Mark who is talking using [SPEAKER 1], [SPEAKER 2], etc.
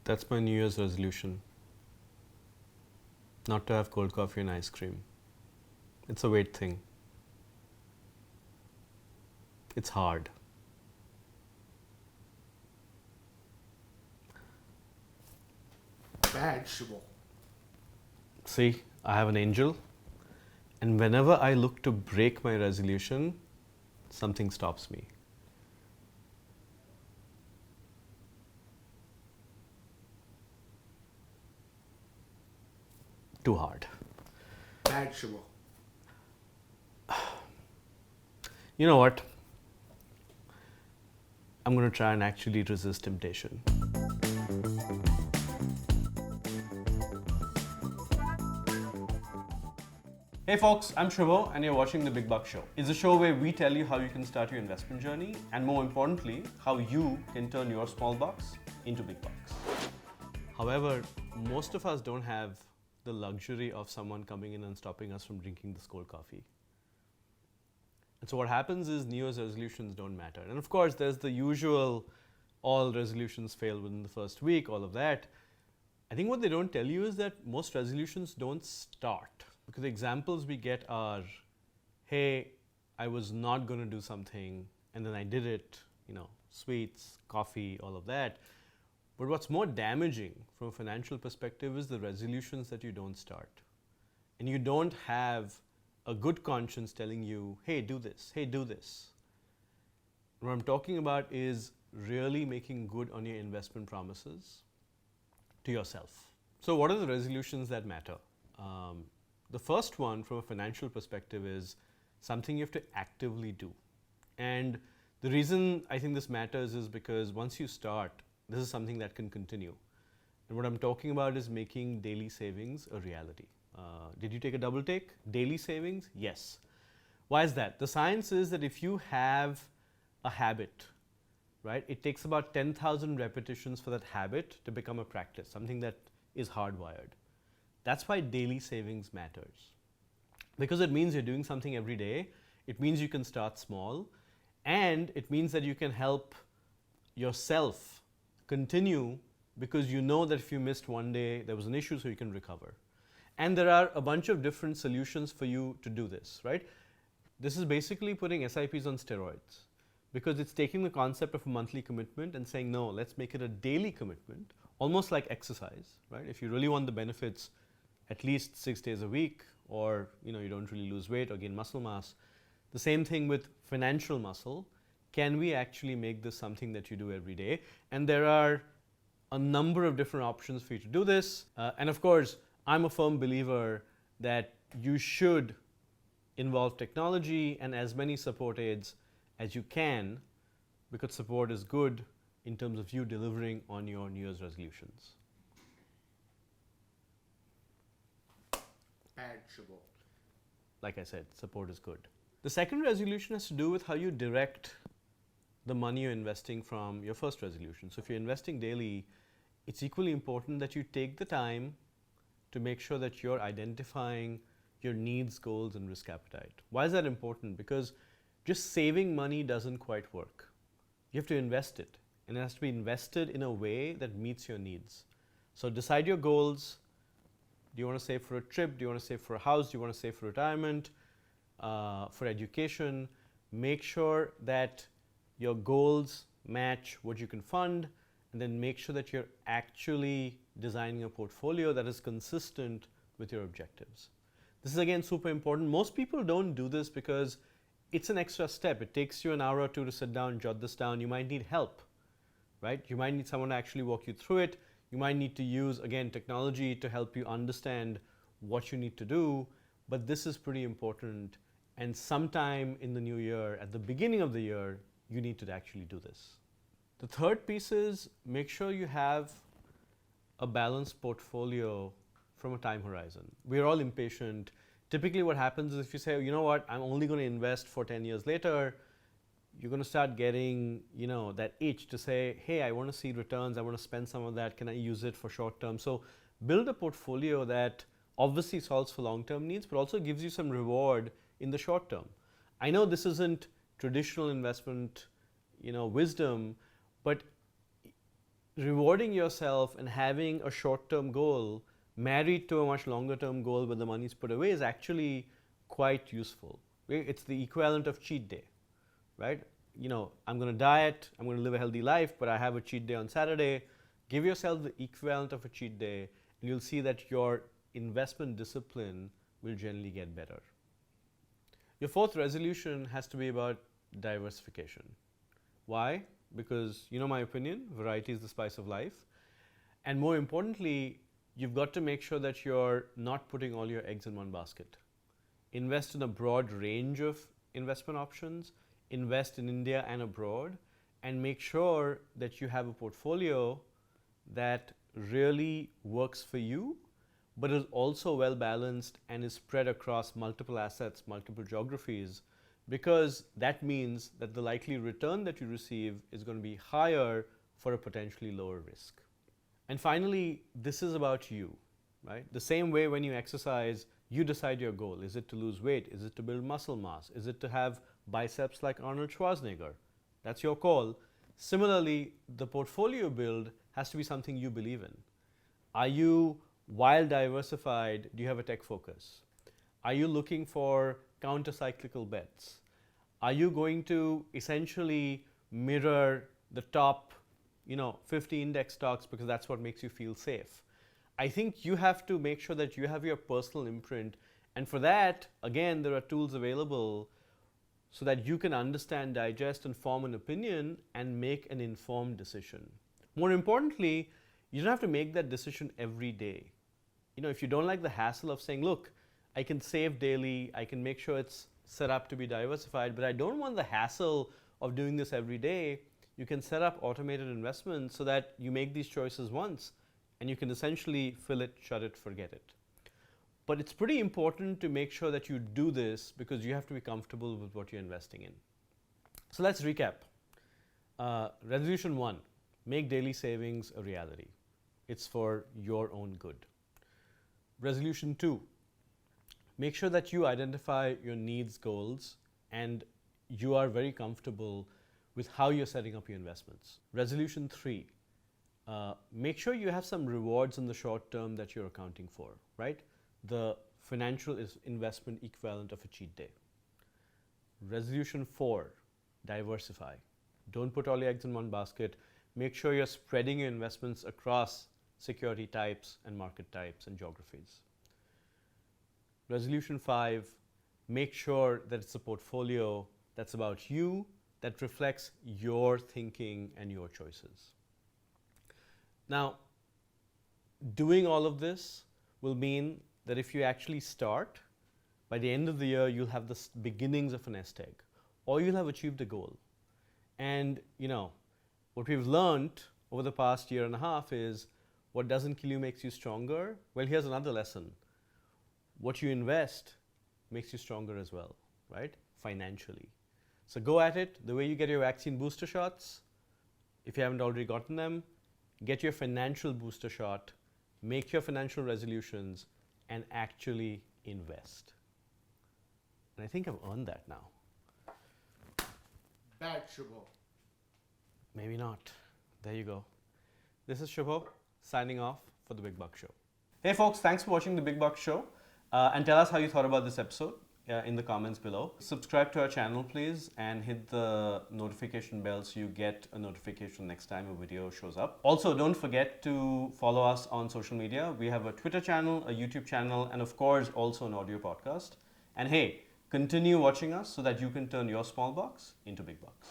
[SPEAKER 1] That's my New Year's resolution. Not to have cold coffee and ice cream. It's a weight thing. It's hard.
[SPEAKER 2] Bad, Subho.
[SPEAKER 1] See, I have an angel, and whenever I look to break my resolution, something stops me. Too hard.
[SPEAKER 2] Bad, Subho.
[SPEAKER 1] You know what? I'm going to try and actually resist temptation. Hey folks, I'm Subho and you're watching The Big Buck Show. It's a show where we tell you how you can start your investment journey and more importantly, how you can turn your small bucks into big bucks. However, most of us don't have the luxury of someone coming in and stopping us from drinking this cold coffee. And so what happens is New Year's resolutions don't matter. And of course, there's the usual all resolutions fail within the first week, all of that. I think what they don't tell you is that most resolutions don't start. Because the examples we get are, hey, I was not going to do something and then I did it, sweets, coffee, all of that. But what's more damaging from a financial perspective is the resolutions that you don't start. And you don't have a good conscience telling you, hey, do this, hey, do this. What I'm talking about is really making good on your investment promises to yourself. So what are the resolutions that matter? The first one from a financial perspective is something you have to actively do. And the reason I think this matters is because once you start, this is something that can continue. And what I'm talking about is making daily savings a reality. Did you take a double take? Daily savings? Yes. Why is that? The science is that if you have a habit, right, it takes about 10,000 repetitions for that habit to become a practice, something that is hardwired. That's why daily savings matters. Because it means you're doing something every day, it means you can start small, and it means that you can help yourself continue because you know that if you missed one day, there was an issue, so you can recover. And there are a bunch of different solutions for you to do this, right? This is basically putting SIPs on steroids because it's taking the concept of a monthly commitment and saying, no, let's make it a daily commitment, almost like exercise, right? If you really want the benefits, at least 6 days a week, or you don't really lose weight or gain muscle mass. The same thing with financial muscle. Can we actually make this something that you do every day? And there are a number of different options for you to do this. And of course, I'm a firm believer that you should involve technology and as many support aids as you can, because support is good in terms of you delivering on your New Year's resolutions.
[SPEAKER 2] Bad, Subho.
[SPEAKER 1] Like I said, support is good. The second resolution has to do with how you direct the money you're investing from your first resolution. So if you're investing daily, it's equally important that you take the time to make sure that you're identifying your needs, goals, and risk appetite. Why is that important? Because just saving money doesn't quite work. You have to invest it, and it has to be invested in a way that meets your needs. So decide your goals. Do you want to save for a trip? Do you want to save for a house? Do you want to save for retirement, for education? Make sure that your goals match what you can fund, and then make sure that you're actually designing a portfolio that is consistent with your objectives. This is again super important. Most people don't do this because it's an extra step. It takes you an hour or two to sit down, jot this down. You might need help, right? You might need someone to actually walk you through it. You might need to use, again, technology to help you understand what you need to do, but this is pretty important. And sometime in the new year, at the beginning of the year, you need to actually do this. The third piece is make sure you have a balanced portfolio from a time horizon. We're all impatient. Typically what happens is if you say, you know what, I'm only going to invest for 10 years later, you're going to start getting, that itch to say, hey, I want to see returns. I want to spend some of that. Can I use it for short term? So build a portfolio that obviously solves for long-term needs, but also gives you some reward in the short term. I know this isn't traditional investment, wisdom, but rewarding yourself and having a short-term goal married to a much longer-term goal where the money is put away is actually quite useful. It's the equivalent of cheat day, right? I'm going to diet, I'm going to live a healthy life, but I have a cheat day on Saturday. Give yourself the equivalent of a cheat day, and you'll see that your investment discipline will generally get better. Your fourth resolution has to be about diversification. Why? Because, my opinion, variety is the spice of life. And more importantly, you've got to make sure that you're not putting all your eggs in one basket. Invest in a broad range of investment options, invest in India and abroad, and make sure that you have a portfolio that really works for you, but is also well balanced and is spread across multiple assets, multiple geographies, because that means that the likely return that you receive is going to be higher for a potentially lower risk. And finally, this is about you, right? The same way when you exercise, you decide your goal. Is it to lose weight? Is it to build muscle mass? Is it to have biceps like Arnold Schwarzenegger? That's your call. Similarly, the portfolio build has to be something you believe in. Are you, while diversified, do you have a tech focus? Are you looking for counter-cyclical bets? Are you going to essentially mirror the top 50 index stocks because that's what makes you feel safe? I think you have to make sure that you have your personal imprint, and for that, again, there are tools available so that you can understand, digest, and form an opinion and make an informed decision. More importantly, you don't have to make that decision every day. If you don't like the hassle of saying, look, I can save daily, I can make sure it's set up to be diversified, but I don't want the hassle of doing this every day, you can set up automated investments so that you make these choices once and you can essentially fill it, shut it, forget it. But it's pretty important to make sure that you do this because you have to be comfortable with what you're investing in. So let's recap. Resolution 1, make daily savings a reality. It's for your own good. Resolution 2, make sure that you identify your needs, goals, and you are very comfortable with how you're setting up your investments. Resolution 3, make sure you have some rewards in the short term that you're accounting for, right? The financial investment equivalent of a cheat day. Resolution 4, diversify. Don't put all your eggs in one basket. Make sure you're spreading your investments across security types and market types and geographies. Resolution 5, make sure that it's a portfolio that's about you, that reflects your thinking and your choices. Now, doing all of this will mean that if you actually start, by the end of the year, you'll have the beginnings of a nest egg, or you'll have achieved a goal. And, what we've learned over the past year and a half is what doesn't kill you makes you stronger. Well, here's another lesson. What you invest makes you stronger as well, right? Financially. So go at it the way you get your vaccine booster shots. If you haven't already gotten them, get your financial booster shot, make your financial resolutions, and actually invest. And I think I've earned that now.
[SPEAKER 2] Bad, Subho.
[SPEAKER 1] Maybe not. There you go. This is Subho signing off for The Big Buck Show. Hey folks, thanks for watching The Big Buck Show. And tell us how you thought about this episode in the comments below. Subscribe to our channel, please, and hit the notification bell so you get a notification next time a video shows up. Also, don't forget to follow us on social media. We have a Twitter channel, a YouTube channel, and of course, also an audio podcast. And hey, continue watching us so that you can turn your small bucks into big bucks.